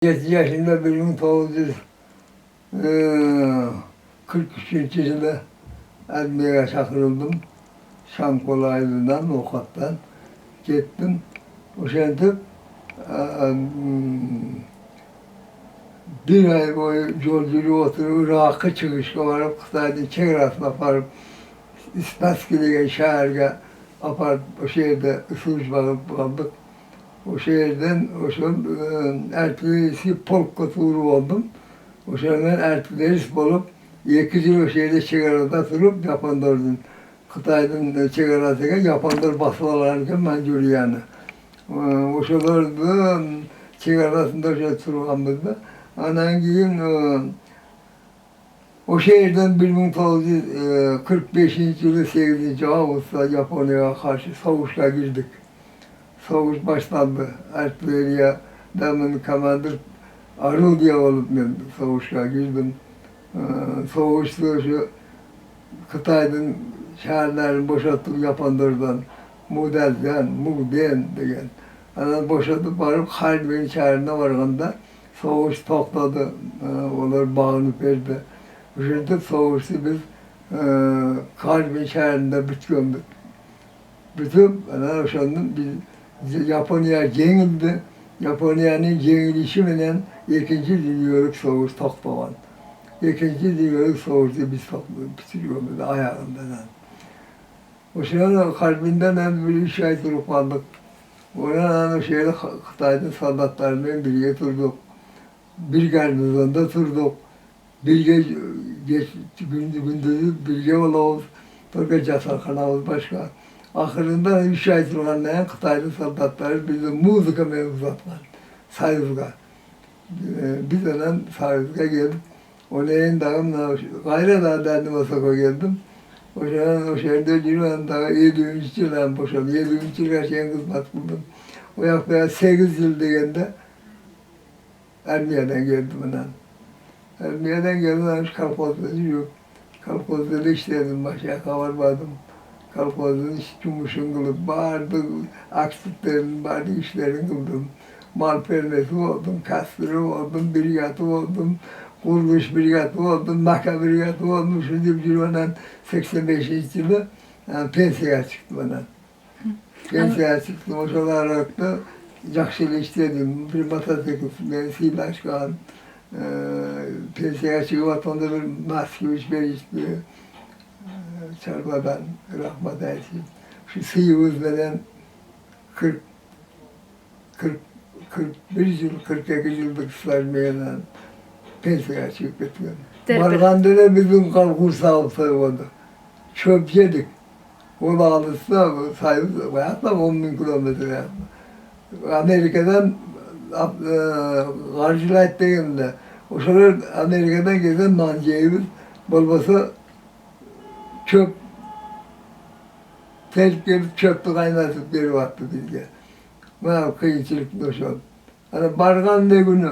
7 yaşında 1943 yılında Ermeni'ye çakırıldım. Şam Kolaylı'dan, Avukat'tan gittim. O şekilde bir ay boyu yolculuğu oturup Irak'a çıkışa varıp Kıtay'ın çevrasına varıp İspaskili'ye, şehirge aparıp o şehirde ısınış bakıp kaldık. O şehirden, Ertuğrul'si polk kuturu oldum. O şehirden Ertuğrul'si olup, 2 yıl o şehirde çekarada durup Japondor'dun. Kıtay'ın çekarasıga Japondor basılalarken ben yürüyanı. O şehirde çekarasında o şehirde turganımızda. Anan giyin o şehirden 1945 yılı 8. Ağustos'ta Japonya'ya karşı savaşa girdik. Savaş başlandı. Ertuğrul'a demin komandır Arudya olup ben savaşa girdim. Savaşta şu Kıtay'ın şehirlerini boşalttık Japondor'dan. Mudel'den, Mugden degan. Ana boşaltıp varıp Harbiye şehrine varganda savaş topladı. Onlar bağlanıp verdi. Bu şekilde savaşı biz Harbiye şehrinde bitirdik. Bütün ana şanın biz Japonya yenildi. Japonya'nın yenilişiyle 2. Dünya Savaşı toplanan. 2. Dünya Savaşı biz bitiriyoruz ayağından. O sırada Harbiye'den hem bir 3 ay durup kaldık. Oradan o şehirde Kıtay'ın soldatlarıyla birlikte durduk. Bir garnizonda durduk. Gündüzü birge olağız. Sonra casarxanamız başka. Ahırında 3 ay durgandan Kıtaylı soldatları bizi muzika mevzatlar. Sayızga. Biz onun Sayızga geldik. Onun dağımla Gayra Dağı'ndan Masak'a geldim. O şehirde yürüyen dağı 7. yıldan boşaldı. 7. yılda şeyin kızmat buldum. O yaklaşık 8 yıl degende Ermeniye'den geldim ona. Ermeniye'den geldim, kalkozda yok. Kalkozda da işledim, başa kavarmadım. Kalkozun cumuşun kılıp bağırdı, aksitlerin, bağırdı işlerini kıldım. Mal permesi oldum, kastırı oldum, brigatı oldum, kuruluş brigatı oldum, maka brigatı oldum. Şimdi bir 85. yılı pensiyaya çıktım bana. Pensiyaya çıktım, o olarak da Jakşı'yla işledim. Bir matatekisi, Silaşkan, pensiyaya çıkıp onda bir maske bir işte. Çarbadan rahmet eylesin. Şu Sıyıvız'dan 41 yıl, 42 yıllık stajmeyeden pensiyaya çıkıp getiriyorum. Barganda da bizim kursağım sayıldı. Çöp yedik. Onu alırsa sayılır, hatta 10.000 kilometre yaptı. Amerika'dan Karşılayt dediğimde, o sırada Amerika'dan gelen mancayımız, bolbası çöp, tehlikeli çöptü kaynatıp geri baktı bizge. Bana kıyıcılık noşan. Hani bargan ne günü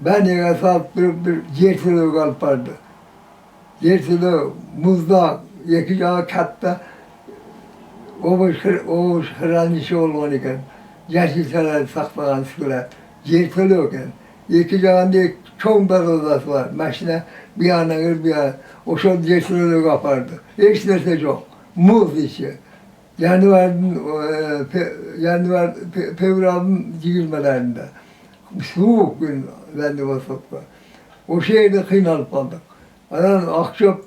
ben yere salıp bir certili kalpardı. Certili muzda, yekıcağı katta o hıran işi olman iken, certilseler saklanan sıkılar, certili oken. Yekıcağında çok dar odası var, maşine bir yana bir yana. O şol certili kapardı. Hiç nerede yok. Muz işi. Yani var fevralın girmelerinde. Soğuk gün bende vasıfta. O şeyde kıynalıp kaldık. Adam akşam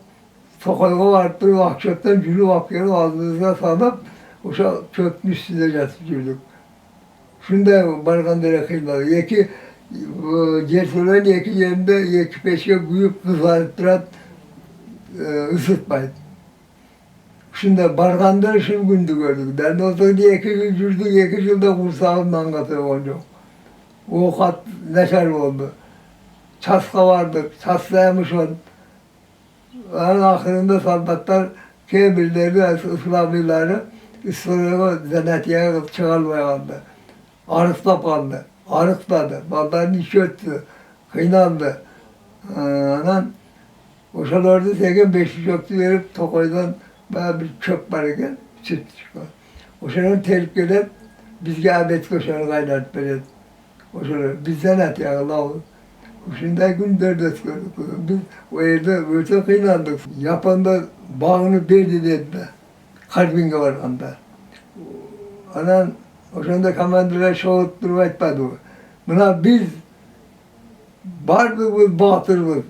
sokağa varıp akşamdan gülü bakıyor, ağzınıza salıp o çöpün üstünde yatıp yürüdük. Şunda Barganda'ya kıynalı. Yeki certilerin yeki yerinde yeki peşke büyük kızartıp ısıtmayın. Şimdi Barganda şu gündü gördük. Ben o zaman 2 yıl yürüdük, 2 yılda kursağımdan katıyor oldu. O kat neşer oldu. Çaska vardık, çaslayamış on. Onun ahırında soldatlar kebirleri, ıslamileri ısırığı zenetiye çıkarmaya kaldı. Arıkta kaldı, arıkladı, baldan iş öttü, kıynandı. Anan o şalarda 500 çöptü verip Tokoy'dan bana bir çöp var iken çıktı çıkıyor. O sırada tehlikeli bizge adet koşanı kaynarıp verir. O şöyle bizden et ya lav. Şimdi günlerde gördük. Biz o yerde böyle kıylandık. Yapan da bağını verdi dedi. Kalbinge var anda. Anan o şunda komandıra şoğut durup etmedi o. Buna biz bardığımız batırımız.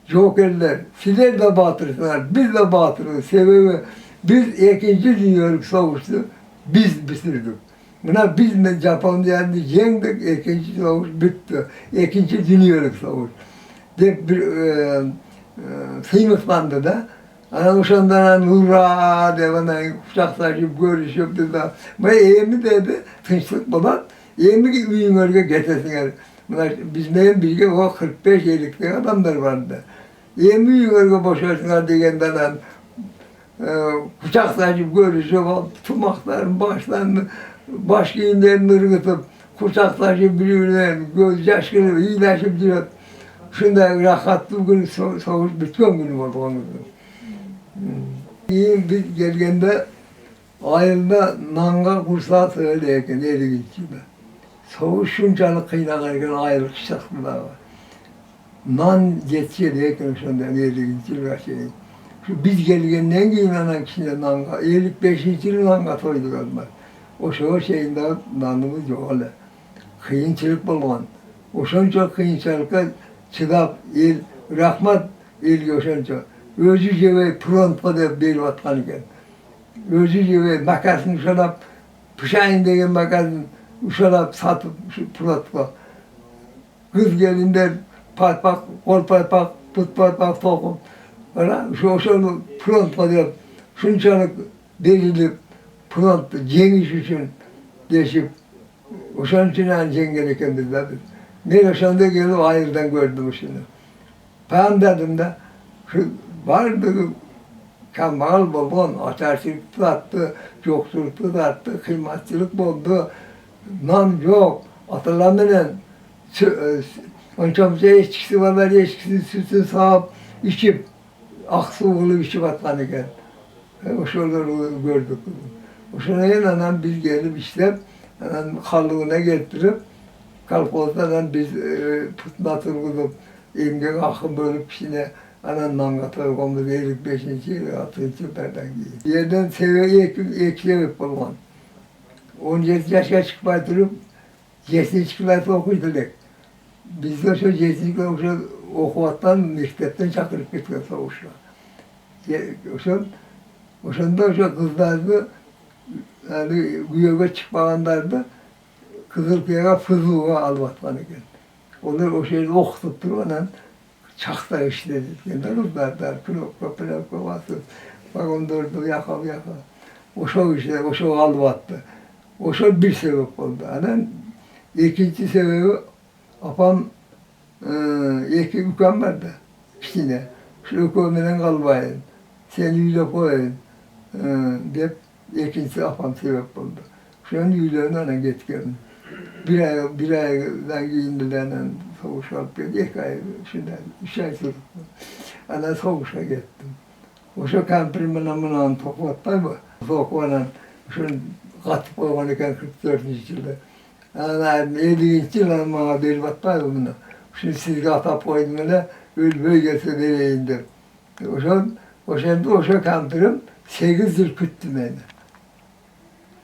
Jokerler, sizler de batırsınlar, biz de batırız. Sebebi biz ikinci Dünya Savaşı biz bitirdik. Buna biz de Japonlarını yendik, ikinci savaş bitti. İkinci Dünya Savaşı. Dep bir sıymışlandı da. Ana uşandan hurra diye bana kucaklaşıp görüşüp dedi. Bana mi dedi, tınçlık bulan, mi üyünlerine getirsinler. Bunlar bizden bilgi o 45 yıllık adamlar vardı. Yemi yukarı boşalttılar diyenden kucaklaşıp görüşüp tumakların başlarını, baş giyimlerini ırgıtıp kucaklaşıp birbirine göz yaşkını iyileşip diyor. Şunda rahatlı gün savaş bütün günü oldu onun. Biz gelgende ayında nanga kursağı söyleyken eli geçiyordu. Savaş şuncalık kıynakarken ayrılık şartlılar var. Nan geçiyor deyken şundan 50. yıl şey. Şu biz gelgenden giyinen kişiyle nanga, 55. yıl nanga toyduk onlar. O şeyinde nanımız yok öyle. Kıyınçılık bulman. O şunca kıyınçılıkla çıdap, el, rahmat el yoşunca. Özü gibi pronto deyip bir vatkan iken. Özü gibi makasını uşalap, pışayın degen makasını uşalap satıp pronto. Kız gelinde patpak, kol patpak, put patpak tokum. Şunu pronto deyip, şunçalık verilip, pronto, cengiş için deşip, uşan için cengereken dediler. Ben uşanda gelip ayırdan gördüm uşunu. Ben dedim de, şu vardı, kemal babam, açarçılık tutardı, yoksulluk tutardı, kıymetçilik oldu, nan yok, atalarından onca eşkisi varlar, eşkisi sütü sağıp, içip, aksı oğlu içip atlan iken. O şuraları gördük. O şuraya hemen biz gelip işte, hemen kallığına getirip, kalkoltadan biz putuna tırgılıp, emgek akım bölüp içine, anandan katı komdu 55. yıl, 6. yıllardan giyiyor. Yerden seviye eklemek bulman. 17 yaşa çıkmaya durup, Cesini çıkılarsa okuyduk. Biz de şu Cesini okuvattan, mektepten çakırıp gittik savaşla. Oşanda şu kızlardı, yani güyoga çıkmayanlardı, Kızılkıya'ya fızlığa alvatman iken. Onlar o şeyi okutup durmadan, çakta işledik. Yani kızlarlar, plakla basıp, vagon durdu, yakal. O şu işte, o şu alvattı. O şu bir sebep oldu. Yani ikinci sebebi, apam iki üküm vardı, içine. Şu ükümden kalmayın, seni yüle koyun, deyip ikincisi apam sebep oldu. Şu an yüleğine git geldim. Bir aydan giyindilerle soğuş alıp geldi, 2 ay, şimdi 3 ay sürdü. Ana soğuşa gittim. O şu kamprimle bunun toplattı mı? Soğukla şunu katıp koyman iken 44. yılda. Ana 50. yılda bana bir battaydı bunu. Şimdi siz atıp koydum öyle, öyle bölgesi vereyindim. O şu kamprim 8 yıl küttü beni.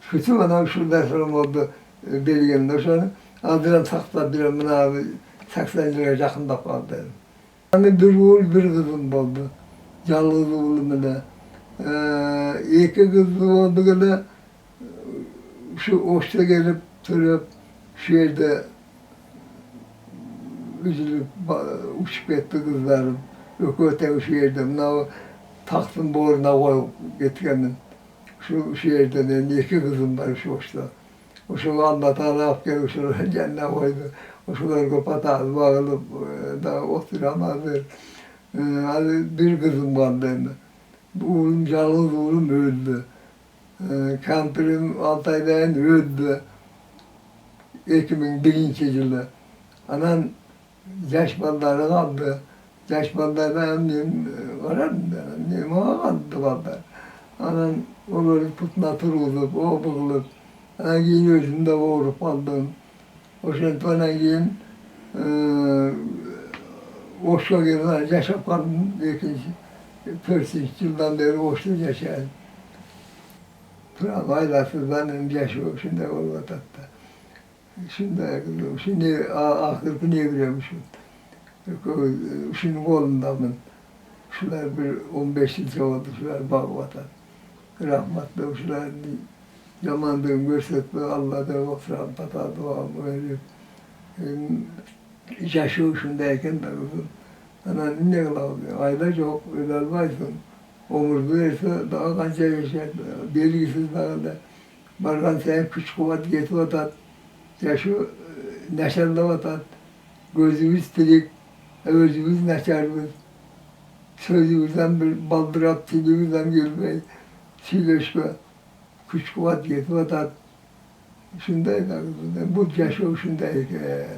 Kütü bana şurada sorun oldu. Belirgeninde sonra aldıran sakladıran bana abi 80 liraya yakında kaldı. Yani bir oğul bir kızım oldu. Yalnız oğlum da. 2 kızım oldu da şu Oşta gelip durup şu yerde üzülüp uçup etti kızlarım. Yok öte şu yerde. Bunlar taktım boğruna koyup getirdim. Şu yerden 2 kızım var şu Oşta. O şu anlatarak gel, şuraya cennet koydu. O şuları kapatar, bağlıp da oturamazdı. Hani bir kızım var benim. Oğlum, yalnız oğlum öldü. Kampirim 6 aydan öldü. 2001. yılda. Anan yaş balları kaldı. Yaş ballardan annem aradım ben. Annem kaldı ballar. Anan onları putuna turulup, o bulup, yine özümde vurup aldım. Oşento'na giyin, Oş'a giyin, yaşap kaldım ikinci. 40 yıldan beri Oş'ta yaşayın. Ailesiz benim yaşıyor, şimdi o vatatta. Şimdi ahırkı ne biliyormuşum. Şimdi kolundamın. Şular bir 15 yıl oldu, şular bağ vatan. Rahmetli şular yamandığım görsetme, Allah'da olsun, pata duamı veriyor. Yaşıyor şundayken de kızım. Ana ne kılavuz, aylar yok, öyle olmaysın. Omuz verirse daha kanca yaşar, belgisiz dağılır. Bargan sen küçük kuvat yeti vatan, yaşı neşerli vatan, gözümüz tilik, özümüz neşerimiz. Sözümüzden bir baldırap, dilimizden gülmeyi, söyleşme, küçük kuvat yeti vatan. Şundayken, bu yaşıyor şundayken.